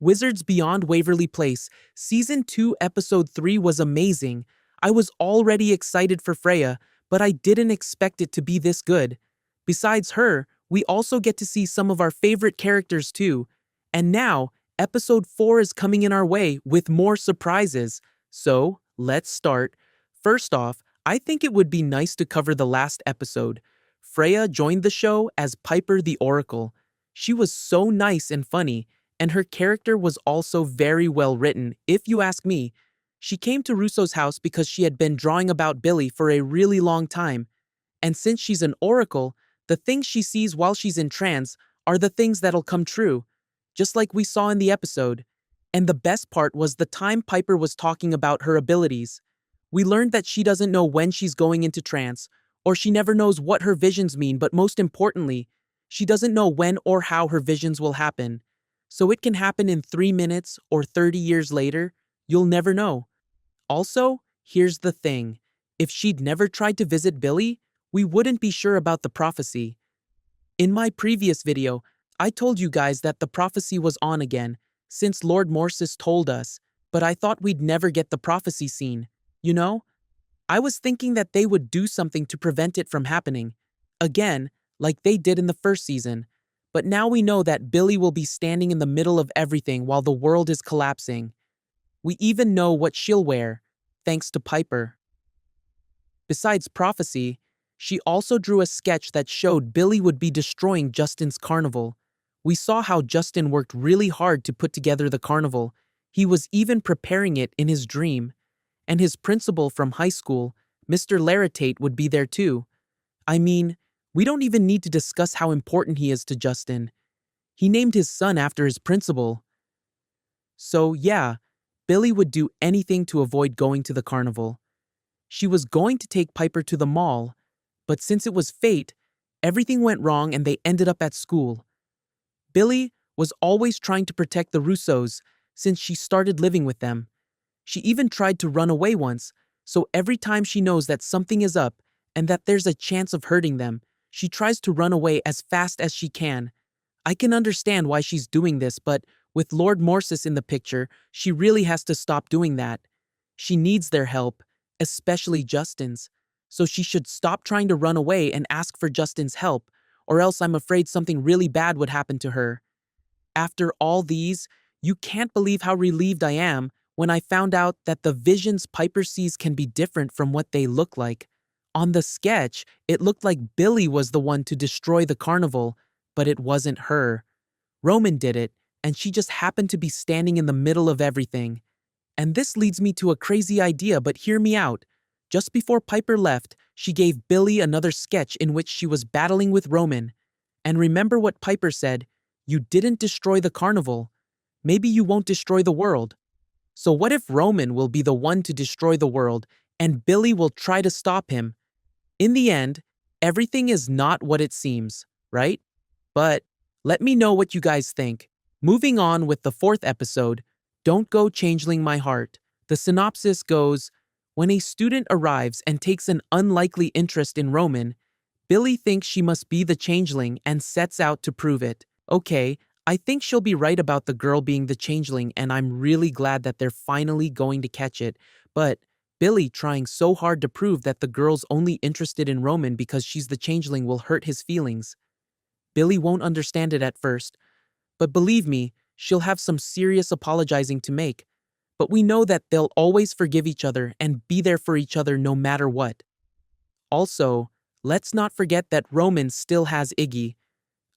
Wizards Beyond Waverly Place, Season 2, Episode 3 was amazing. I was already excited for Freya, but I didn't expect it to be this good. Besides her, we also get to see some of our favorite characters too. And now, Episode 4 is coming in our way with more surprises. So, let's start. First off, I think it would be nice to cover the last episode. Freya joined the show as Piper the Oracle. She was so nice and funny, and her character was also very well written, if you ask me. She came to Russo's house because she had been drawing about Billie for a really long time. And since she's an oracle, the things she sees while she's in trance are the things that'll come true, just like we saw in the episode. And the best part was the time Piper was talking about her abilities. We learned that she doesn't know when she's going into trance, or she never knows what her visions mean, but most importantly, she doesn't know when or how her visions will happen. So it can happen in 3 minutes or 30 years later, you'll never know. Also, here's the thing. If she'd never tried to visit Billie, we wouldn't be sure about the prophecy. In my previous video, I told you guys that the prophecy was on again, since Lord Morsis told us, but I thought we'd never get the prophecy scene. You know? I was thinking that they would do something to prevent it from happening. Again, like they did in the first season. But now we know that Billie will be standing in the middle of everything while the world is collapsing. We even know what she'll wear, thanks to Piper. Besides prophecy, she also drew a sketch that showed Billie would be destroying Justin's carnival. We saw how Justin worked really hard to put together the carnival. He was even preparing it in his dream. And his principal from high school, Mr. Laritate, would be there too. I mean, we don't even need to discuss how important he is to Justin. He named his son after his principal. So yeah, Billie would do anything to avoid going to the carnival. She was going to take Piper to the mall, but since it was fate, everything went wrong and they ended up at school. Billie was always trying to protect the Russos since she started living with them. She even tried to run away once, so every time she knows that something is up and that there's a chance of hurting them, she tries to run away as fast as she can. I can understand why she's doing this, but with Lord Morsis in the picture, she really has to stop doing that. She needs their help, especially Justin's, so she should stop trying to run away and ask for Justin's help, or else I'm afraid something really bad would happen to her. After all these, you can't believe how relieved I am when I found out that the visions Piper sees can be different from what they look like. On the sketch, it looked like Billie was the one to destroy the carnival, but it wasn't her. Roman did it, and she just happened to be standing in the middle of everything. And this leads me to a crazy idea, but hear me out. Just before Piper left, she gave Billie another sketch in which she was battling with Roman. And remember what Piper said, "You didn't destroy the carnival. Maybe you won't destroy the world." So what if Roman will be the one to destroy the world, and Billie will try to stop him? In the end, everything is not what it seems, right? But let me know what you guys think. Moving on with the 4th episode, Don't Go Changeling My Heart. The synopsis goes, when a student arrives and takes an unlikely interest in Roman, Billie thinks she must be the changeling and sets out to prove it. Okay, I think she'll be right about the girl being the changeling, and I'm really glad that they're finally going to catch it. But Billie trying so hard to prove that the girl's only interested in Roman because she's the changeling will hurt his feelings. Billie won't understand it at first, but believe me, she'll have some serious apologizing to make. But we know that they'll always forgive each other and be there for each other no matter what. Also, let's not forget that Roman still has Iggy.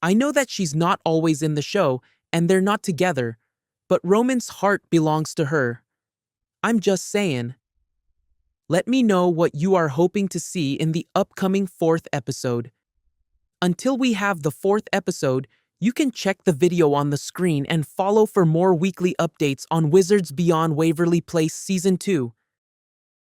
I know that she's not always in the show and they're not together, but Roman's heart belongs to her. I'm just saying. Let me know what you are hoping to see in the upcoming 4th episode. Until we have the 4th episode, you can check the video on the screen and follow for more weekly updates on Wizards Beyond Waverly Place Season 2.